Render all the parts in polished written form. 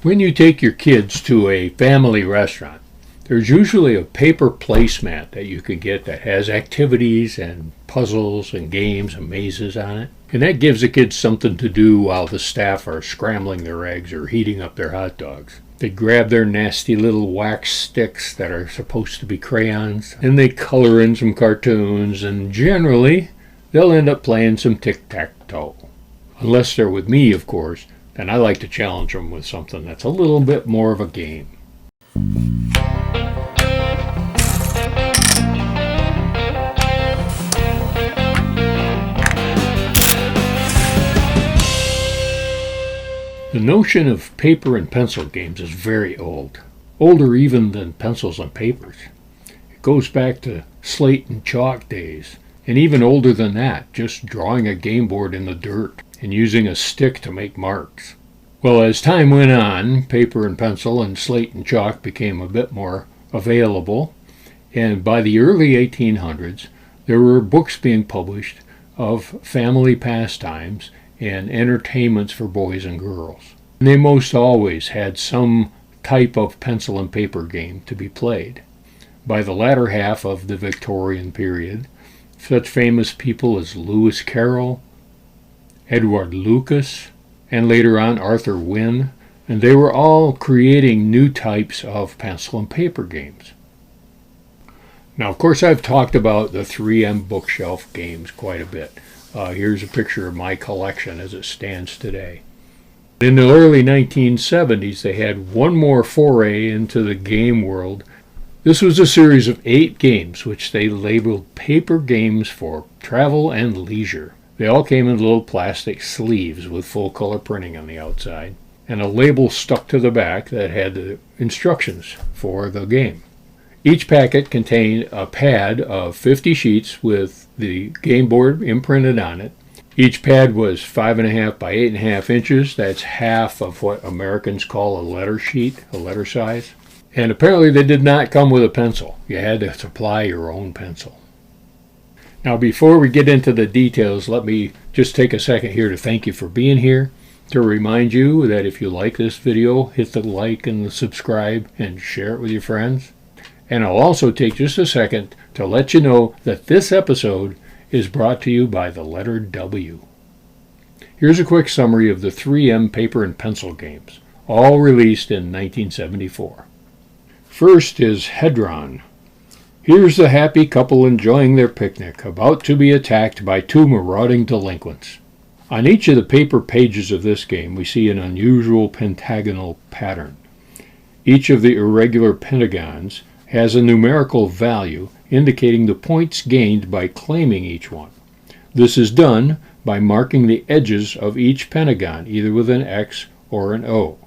When you take your kids to a family restaurant, there's usually a paper placemat that you can get that has activities and puzzles and games and mazes on it. And that gives the kids something to do while the staff are scrambling their eggs or heating up their hot dogs. They grab their nasty little wax sticks that are supposed to be crayons, and they color in some cartoons, and generally they'll end up playing some tic-tac-toe. Unless they're with me, of course, then I like to challenge them with something that's a little bit more of a game. The notion of paper and pencil games is very old, older even than pencils and papers. It goes back to slate and chalk days, and even older than that, just drawing a game board in the dirt and using a stick to make marks. Well, as time went on, paper and pencil and slate and chalk became a bit more available, and by the early 1800s, there were books being published of family pastimes and entertainments for boys and girls. And they most always had some type of pencil and paper game to be played. By the latter half of the Victorian period, such famous people as Lewis Carroll, Edward Lucas, and later on Arthur Wynne, and they were all creating new types of pencil and paper games. Now, of course, I've talked about the 3M bookshelf games quite a bit. Here's a picture of my collection as it stands today. In the early 1970s, they had one more foray into the game world. This was a series of 8 games, which they labeled paper games for travel and leisure. They all came in little plastic sleeves with full-color printing on the outside, and a label stuck to the back that had the instructions for the game. Each packet contained a pad of 50 sheets with the game board imprinted on it. Each pad was 5.5 by 8.5 inches. That's half of what Americans call a letter sheet, a letter size. And apparently they did not come with a pencil. You had to supply your own pencil. Now, before we get into the details, let me just take a second here to thank you for being here, to remind you that if you like this video, hit the like and the subscribe and share it with your friends. And I'll also take just a second to let you know that this episode is brought to you by the letter W. Here's a quick summary of the 3M paper and pencil games, all released in 1974. First is Hedron. Here's the happy couple enjoying their picnic, about to be attacked by 2 marauding delinquents. On each of the paper pages of this game, we see an unusual pentagonal pattern. Each of the irregular pentagons has a numerical value indicating the points gained by claiming each one. This is done by marking the edges of each pentagon, either with an X or an O.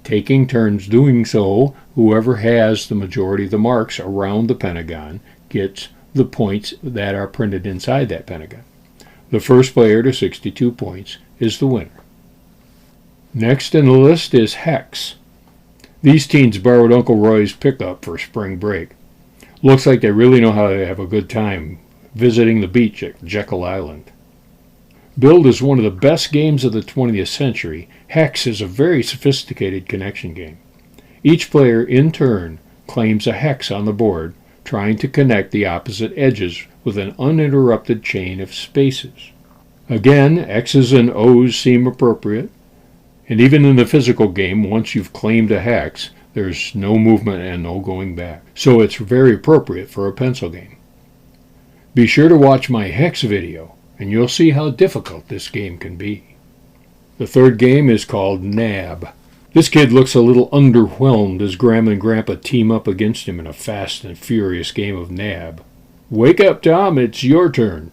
Taking turns doing so, whoever has the majority of the marks around the pentagon gets the points that are printed inside that pentagon. The first player to 62 points is the winner. Next in the list is Hex. These teens borrowed Uncle Roy's pickup for spring break. Looks like they really know how to have a good time visiting the beach at Jekyll Island. Billed as one of the best games of the 20th century, Hex is a very sophisticated connection game. Each player, in turn, claims a hex on the board, trying to connect the opposite edges with an uninterrupted chain of spaces. Again, X's and O's seem appropriate, and even in the physical game, once you've claimed a hex, there's no movement and no going back. So it's very appropriate for a pencil game. Be sure to watch my hex video, and you'll see how difficult this game can be. The third game is called Nab. This kid looks a little underwhelmed as Grandma and Grandpa team up against him in a fast and furious game of Nab. Wake up, Tom, it's your turn.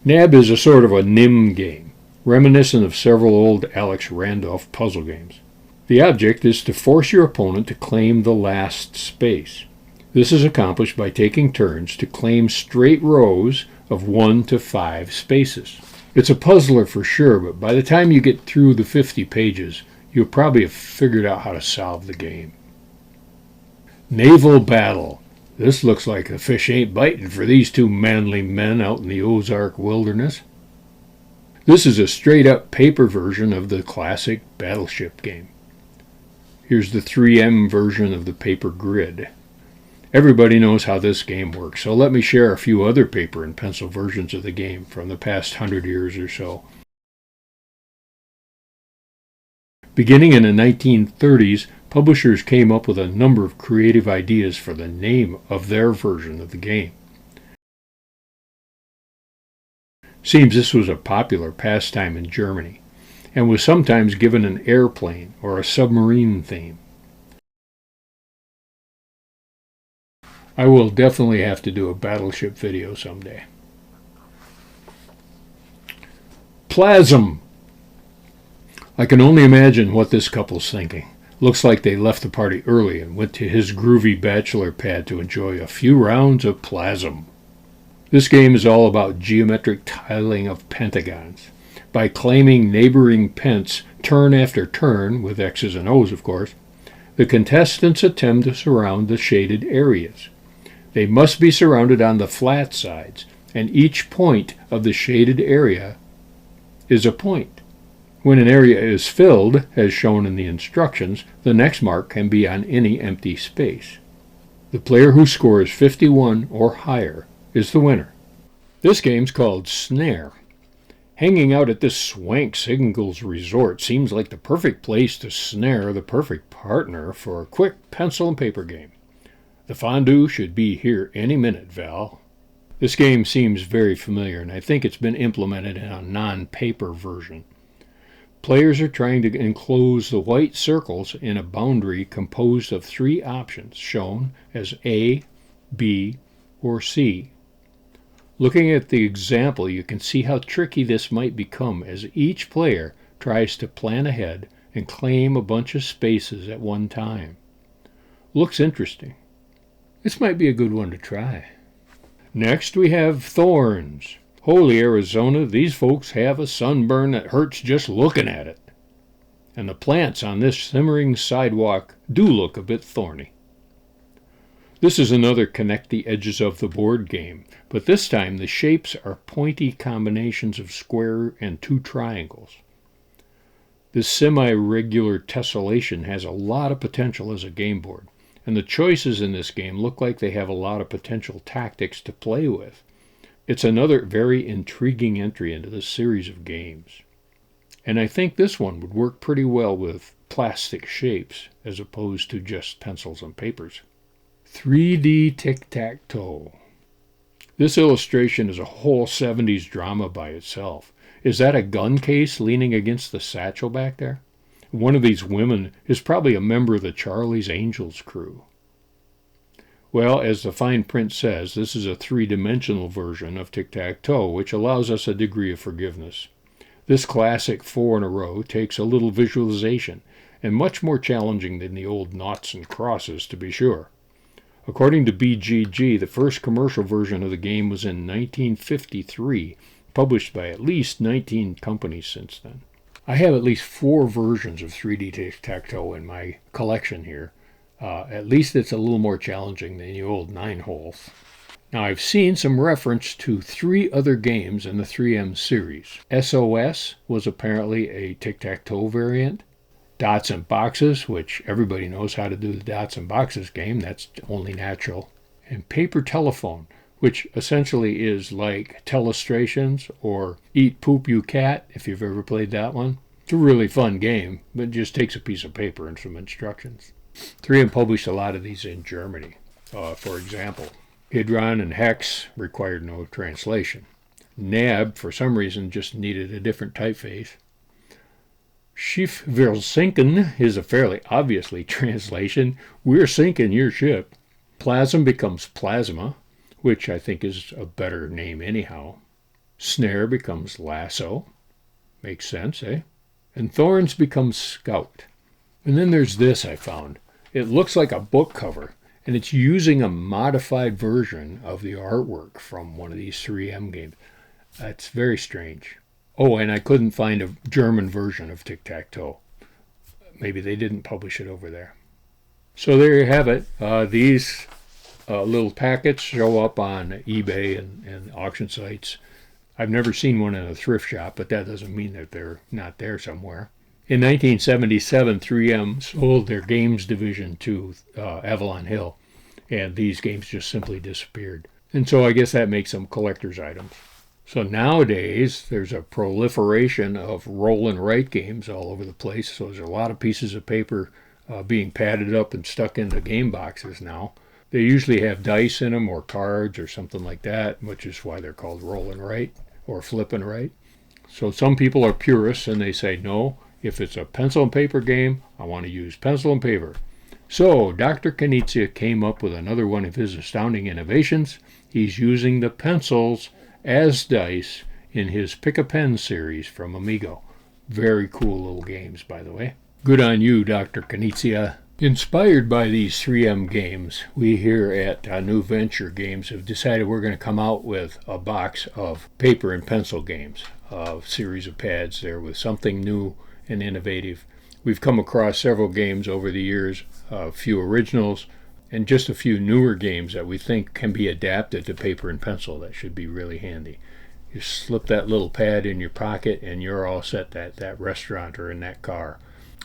Nab is a sort of a NIM game, reminiscent of several old Alex Randolph puzzle games. The object is to force your opponent to claim the last space. This is accomplished by taking turns to claim straight rows of 1 to 5 spaces. It's a puzzler for sure, but by the time you get through the 50 pages, you'll probably have figured out how to solve the game. Naval Battle. This looks like the fish ain't biting for these 2 manly men out in the Ozark wilderness. This is a straight-up paper version of the classic battleship game. Here's the 3M version of the paper grid. Everybody knows how this game works, so let me share a few other paper and pencil versions of the game from the past 100 years or so. Beginning in the 1930s, publishers came up with a number of creative ideas for the name of their version of the game. Seems this was a popular pastime in Germany, and was sometimes given an airplane or a submarine theme. I will definitely have to do a battleship video someday. Plasm. I can only imagine what this couple's thinking. Looks like they left the party early and went to his groovy bachelor pad to enjoy a few rounds of Plasm. This game is all about geometric tiling of pentagons. By claiming neighboring pence turn after turn, with X's and O's of course, the contestants attempt to surround the shaded areas. They must be surrounded on the flat sides, and each point of the shaded area is a point. When an area is filled, as shown in the instructions, the next mark can be on any empty space. The player who scores 51 or higher is the winner. This game's called Snare. Hanging out at this swank singles resort seems like the perfect place to snare the perfect partner for a quick pencil and paper game. The fondue should be here any minute, Val. This game seems very familiar, and I think it's been implemented in a non-paper version. Players are trying to enclose the white circles in a boundary composed of 3 options, shown as A, B, or C. Looking at the example, you can see how tricky this might become as each player tries to plan ahead and claim a bunch of spaces at one time. Looks interesting. This might be a good one to try. Next we have Thorns. Holy Arizona, these folks have a sunburn that hurts just looking at it. And the plants on this simmering sidewalk do look a bit thorny. This is another connect the edges of the board game, but this time the shapes are pointy combinations of square and 2 triangles. This semi-regular tessellation has a lot of potential as a game board, and the choices in this game look like they have a lot of potential tactics to play with. It's another very intriguing entry into this series of games. And I think this one would work pretty well with plastic shapes as opposed to just pencils and papers. 3D Tic-Tac-Toe. This illustration is a whole 70s drama by itself. Is that a gun case leaning against the satchel back there? One of these women is probably a member of the Charlie's Angels crew. Well, as the fine print says, this is a 3-dimensional version of Tic-Tac-Toe, which allows us a degree of forgiveness. This classic 4 in a row takes a little visualization, and much more challenging than the old noughts and crosses, to be sure. According to BGG, the first commercial version of the game was in 1953, published by at least 19 companies since then. I have at least 4 versions of 3D Tic-Tac-Toe in my collection here. At least it's a little more challenging than the old 9-holes. Now, I've seen some reference to 3 other games in the 3M series. SOS was apparently a Tic-Tac-Toe variant. Dots and Boxes, which everybody knows how to do the Dots and Boxes game. That's only natural. And Paper Telephone, which essentially is like Telestrations or Eat Poop You Cat, if you've ever played that one. It's a really fun game, but it just takes a piece of paper and some instructions. 3M published a lot of these in Germany. For example, Hedron and Hex required no translation. NAB, for some reason, just needed a different typeface. Schiff will sinken is a fairly obviously translation. We're sinking your ship. Plasm becomes Plasma, which I think is a better name anyhow. Snare becomes Lasso. Makes sense, eh? And Thorns becomes Scout. And then there's this I found. It looks like a book cover, and it's using a modified version of the artwork from one of these 3M games. That's very strange. Oh, and I couldn't find a German version of Tic-Tac-Toe. Maybe they didn't publish it over there. So there you have it. These little packets show up on eBay and auction sites. I've never seen one in a thrift shop, but that doesn't mean that they're not there somewhere. In 1977, 3M sold their games division to Avalon Hill, and these games just simply disappeared. And so I guess that makes them collector's items. So nowadays, there's a proliferation of roll and write games all over the place. So there's a lot of pieces of paper being padded up and stuck into game boxes now. They usually have dice in them or cards or something like that, which is why they're called roll and write or flip and write. So some people are purists and they say, no, if it's a pencil and paper game, I want to use pencil and paper. So Dr. Knizia came up with another one of his astounding innovations. He's using the pencils as dice in his Pick a Pen series from Amigo. Very cool little games, by the way. Good on you, Dr. Knizia. Inspired by these 3M games, we here at NewVenture Games have decided we're going to come out with a box of paper and pencil games, a series of pads there with something new and innovative. We've come across several games over the years, a few originals, and just a few newer games that we think can be adapted to paper and pencil. That should be really handy. You slip that little pad in your pocket and you're all set at that restaurant or in that car.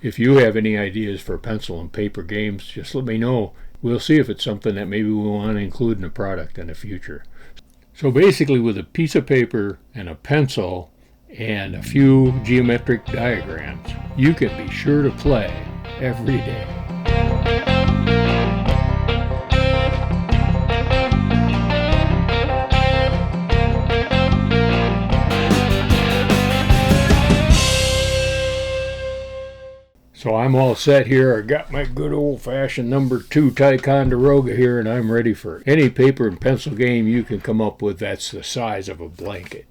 If you have any ideas for pencil and paper games, just let me know. We'll see if it's something that maybe we want to include in a product in the future. So basically with a piece of paper and a pencil and a few geometric diagrams, you can be sure to play every day. So I'm all set here. I got my good old-fashioned number 2 Ticonderoga here, and I'm ready for any paper and pencil game you can come up with that's the size of a blanket.